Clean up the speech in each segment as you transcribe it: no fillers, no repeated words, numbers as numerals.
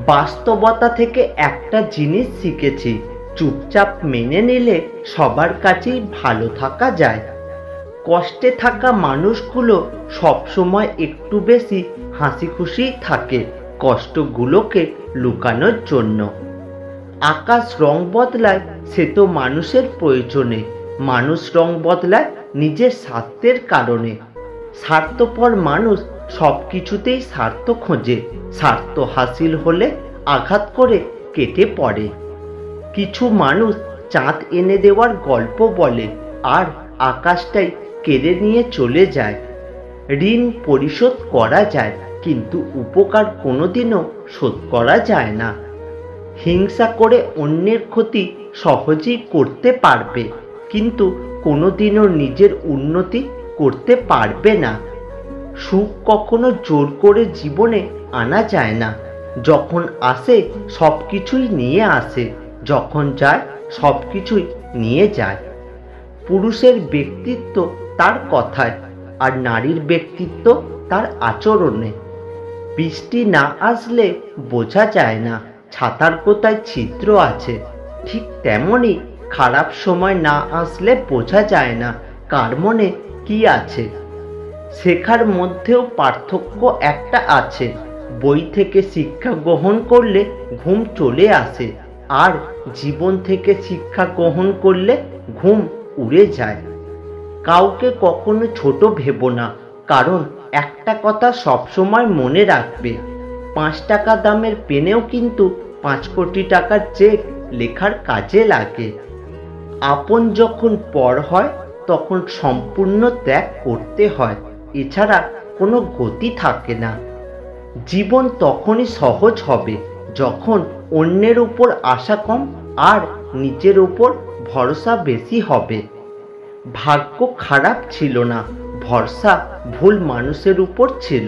বাস্তবতা থেকে একটা জিনিস শিখেছি, চুপচাপ মেনে নিলে সবার কাছেই ভালো থাকা যায়। কষ্টে থাকা মানুষগুলো সবসময় একটু বেশি হাসি খুশি থাকে কষ্টগুলোকে লুকানোর জন্য। আকাশ রং বদলায় সে তো মানুষের প্রয়োজনে, মানুষ রং বদলায় নিজের স্বার্থের কারণে। স্বার্থপর মানুষ সব কিছুতেই স্বার্থ খোঁজে, স্বার্থ হাসিল হলে আঘাত করে কেটে পড়ে। কিছু মানুষ চাঁদ এনে দেওয়ার গল্প বলে আর আকাশটাই কেড়ে নিয়ে চলে যায়। ঋণ পরিশোধ করা যায়, কিন্তু উপকার কোনোদিনও শোধ করা যায় না। হিংসা করে অন্যের ক্ষতি সহজেই করতে পারবে, কিন্তু কোনোদিনও নিজের উন্নতি করতে পারবে না। সুখ কখনো জোর করে জীবনে আনা যায় না। যখন আসে সব কিছুই নিয়ে আসে, যখন যায় সব কিছুই নিয়ে যায়। পুরুষের ব্যক্তিত্ব তার কথায়, আর নারীর ব্যক্তিত্ব তার আচরণে। বৃষ্টি না আসলে বোঝা যায় না ছাতার কোথায় ছিদ্র আছে, ঠিক তেমনি খারাপ সময় না আসলে বোঝা যায় না কার মনে কি আছে। শেখার মধ্যেও পার্থক্য একটা আছে। বই থেকে শিক্ষা গ্রহণ করলে ঘুম চলে আসে, আর জীবন থেকে শিক্ষা গ্রহণ করলে ঘুম উড়ে যায়। কাউকে কখনো ছোট ভেবো না, কারণ একটা কথা সবসময় মনে রাখবে, 5 টাকা দামের পেনেও কিন্তু 5 কোটি টাকার চেক লেখার কাজে লাগে। আপন যখন পর হয় তখন সম্পূর্ণ ত্যাগ করতে হয়, এছাড়া কোনো গতি থাকে না। জীবন তখনই সহজ হবে যখন অন্যের উপর আশা কম আর নিজের উপর ভরসা বেশি হবে। ভাগ্য খারাপ ছিল না, ভরসা ভুল মানুষের উপর ছিল।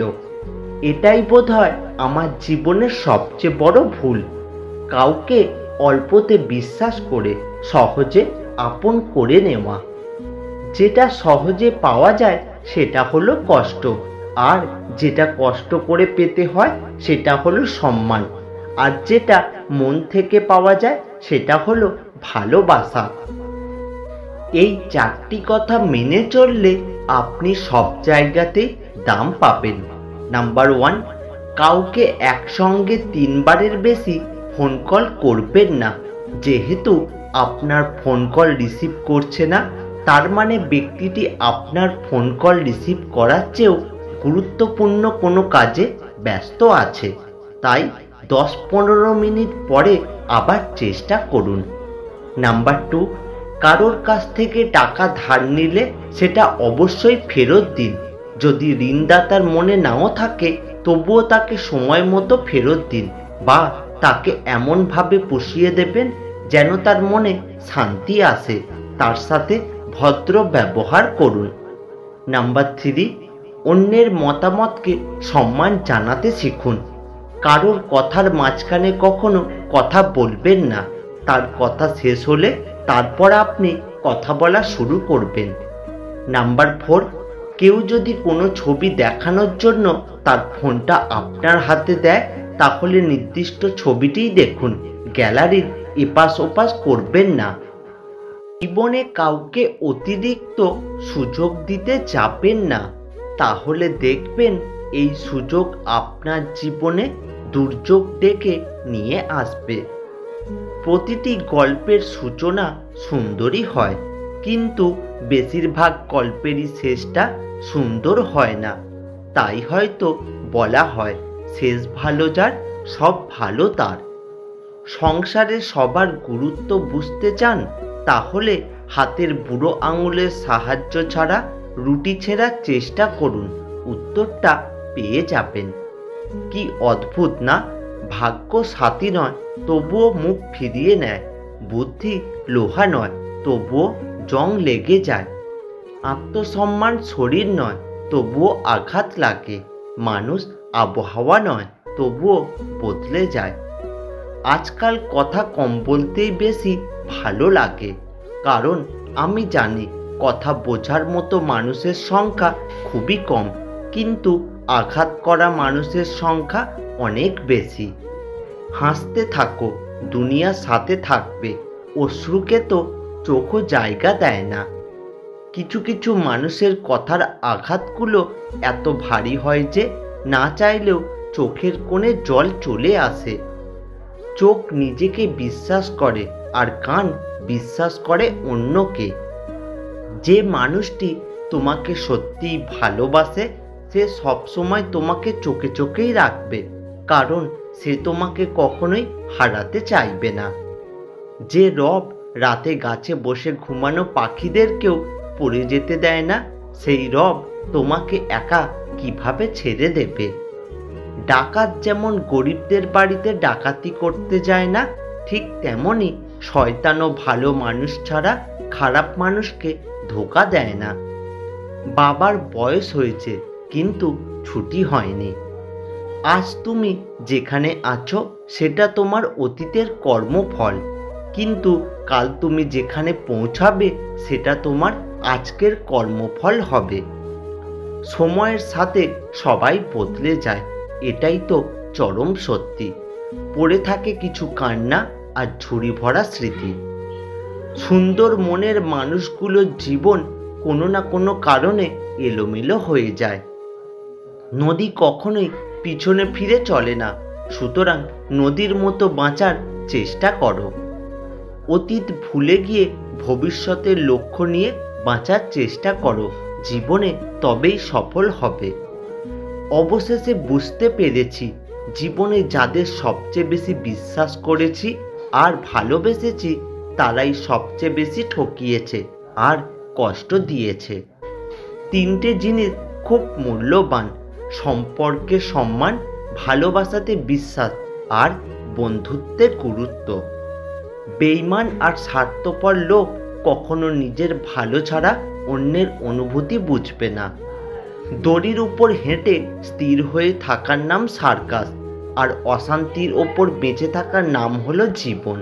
এটাই বোধহয় আমার জীবনের সবচেয়ে বড় ভুল, কাউকে অল্পতে বিশ্বাস করে সহজে আপন করে নেওয়া। যেটা সহজে পাওয়া যায় সেটা হলো কষ্ট, আর যেটা কষ্ট করে পেতে হয় সেটা হলো সম্মান, আর যেটা মন থেকে পাওয়া যায় সেটা হলো ভালোবাসা। এই 4টি কথা মেনে চললে আপনি সব জায়গাতেই দাম পাবেন। নাম্বার 1, কাউকে একসঙ্গে 3 বারের বেশি ফোন কল করবেন না। যেহেতু আপনার ফোন কল রিসিভ করছে না, তার মানে ব্যক্তিটি আপনার ফোন কল রিসিভ করার চেয়েও গুরুত্বপূর্ণ কোনো কাজে ব্যস্ত আছে। তাই 10-15 মিনিট পরে আবার চেষ্টা করুন। নাম্বার 2, কারোর কাছ থেকে টাকা ধার নিলে সেটা অবশ্যই ফেরত দিন। যদি ঋণদাতার মনে নাও থাকে তবুও তাকে সময় মতো ফেরত দিন, বা তাকে এমনভাবে পুষিয়ে দেবেন যেন তার মনে শান্তি আসে। তার সাথে ভদ্র ব্যবহার করুন। নাম্বার 3, অন্যের মতামতকে সম্মান জানাতে শিখুন। কারোর কথার মাঝখানে কখনো কথা বলবেন না। তার কথা শেষ হলে তারপর আপনি কথা বলা শুরু করবেন। নাম্বার 4, কেউ যদি কোনো ছবি দেখানোর জন্য তার ফোনটা আপনার হাতে দেয়, তাহলে নির্দিষ্ট ছবিটিই দেখুন, গ্যালারির এপাশ ওপাশ করবেন না। জীবনে কাউকে অতিরিক্ত সুযোগ দিতে যাবেন না, তাহলে দেখবেন এই সুযোগ আপনার জীবনে দুর্যোগ ডেকে নিয়ে আসবে। প্রতিটি গল্পের সূচনা সুন্দরই হয়, কিন্তু বেশিরভাগ গল্পেরই শেষটা সুন্দর হয় না। তাই হয়তো বলা হয়, শেষ ভালো যার সব ভালো তার। সংসারে সবার গুরুত্ব বুঝতে চান, তাহলে হাতের বুড়ো আঙুলের সাহায্য ছাড়া রুটি ছেঁড়ার চেষ্টা করুন, উত্তরটা পেয়ে যাবেন। কি অদ্ভুত না, ভাগ্য সাথী নয় তবুও মুখ ফিরিয়ে নেয়, বুদ্ধি লোহা নয় তবুও জং লেগে যায়, আত্মসম্মান শরীর নয় তবুও আঘাত লাগে, মানুষ আবহাওয়া নয় তবুও বদলে যায়। আজকাল কথা কম বলতেই বেশি ভালো লাগে, কারণ আমি জানি কথা বোঝার মতো মানুষের সংখ্যা খুবই কম, কিন্তু আঘাত করা মানুষের সংখ্যা অনেক বেশি। হাসতে থাকো, দুনিয়ার সাথে থাকবে। অশ্রুকে তো চোখও জায়গা দেয় না। কিছু কিছু মানুষের কথার আঘাতগুলো এত ভারী হয় যে না চাইলেও চোখের কোণে জল চলে আসে। চোখ নিজেকে বিশ্বাস করে আর কান বিশ্বাস করে অন্যকে। যে মানুষটি তোমাকে সত্যিই ভালোবাসে সে সবসময় তোমাকে চোখে চোখেই রাখবে, কারণ সে তোমাকে কখনোই হারাতে চাইবে না। যে রব রাতে গাছে বসে ঘুমানো পাখিদেরকেও পড়ে যেতে দেয় না, সেই রব তোমাকে একা কিভাবে ছেড়ে দেবে? ডাকাত যেমন গরিবদের বাড়িতে ডাকাতি করতে যায় না, ঠিক তেমনি শয়তানও ভালো মানুষ ছাড়া খারাপ মানুষকে ধোঁকা দেয় না। বাবার বয়স হয়েছে কিন্তু ছুটি হয়নি। আজ তুমি যেখানে আছো সেটা তোমার অতীতের কর্মফল, কিন্তু কাল তুমি যেখানে পৌঁছাবে সেটা তোমার আজকের কর্মফল হবে। সময়ের সাথে সবাই বদলে যায়, এটাই তো চরম সত্যি। পড়ে থাকে কিছু কান্না আর ঝুড়ি ভরা স্মৃতি। সুন্দর মনের মানুষগুলোর জীবন কোনো না কোনো কারণে এলোমেলো হয়ে যায়। নদী কখনোই পিছনে ফিরে চলে না, সুতরাং নদীর মতো বাঁচার চেষ্টা করো। অতীত ভুলে গিয়ে ভবিষ্যতের লক্ষ্য নিয়ে বাঁচার চেষ্টা করো, জীবনে তবেই সফল হবে। অবশেষে বুঝতে পেরেছি জীবনে যাদের সবচেয়ে বেশি বিশ্বাস করেছি আর ভালোবেসেছি তারাই সবচেয়ে বেশি ঠকিয়েছে আর কষ্ট দিয়েছে। তিনটে জিনিস খুব মূল্যবান: সম্পর্কে সম্মান, ভালোবাসাতে বিশ্বাস আর বন্ধুত্বের গুরুত্ব। বেঈমান আর স্বার্থপর লোক কখনো নিজের ভালো ছাড়া অন্যের অনুভূতি বুঝবে না। দড়ির উপর হেঁটে স্থির হয়ে থাকার নাম সার্কাস, আর অশান্তির ওপর বেঁচে থাকার নাম হলো জীবন।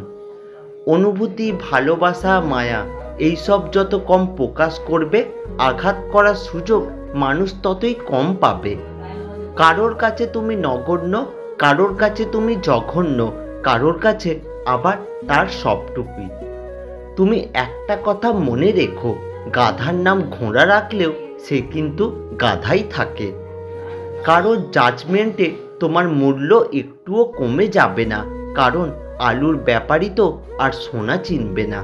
অনুভূতি, ভালোবাসা, মায়া এইসব যত কম প্রকাশ করবে, আঘাত করার সুযোগ মানুষ ততই কম পাবে। কারোর কাছে তুমি নগণ্য, কারোর কাছে তুমি জঘন্য, কারোর কাছে আবার তার সবটুকুই। তুমি একটা কথা মনে রেখো, গাধার নাম ঘোড়া রাখলেও সে কিন্তু গাধাই থাকে। কারোর জাজমেন্টে তোমার মূল্য একটুও কমে যাবে না, কারণ আলুর ব্যাপারই তো আর সোনা চিনবে না।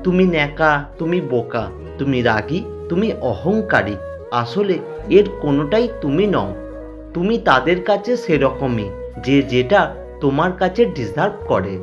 তুমি ন্যাকা, তুমি বোকা, তুমি রাগী, তুমি অহংকারী, আসলে এর কোনোটাই তুমি নও। তুমি তাদের কাছে সেরকমই যে যেটা তোমার কাছে ডিজার্ভ করে।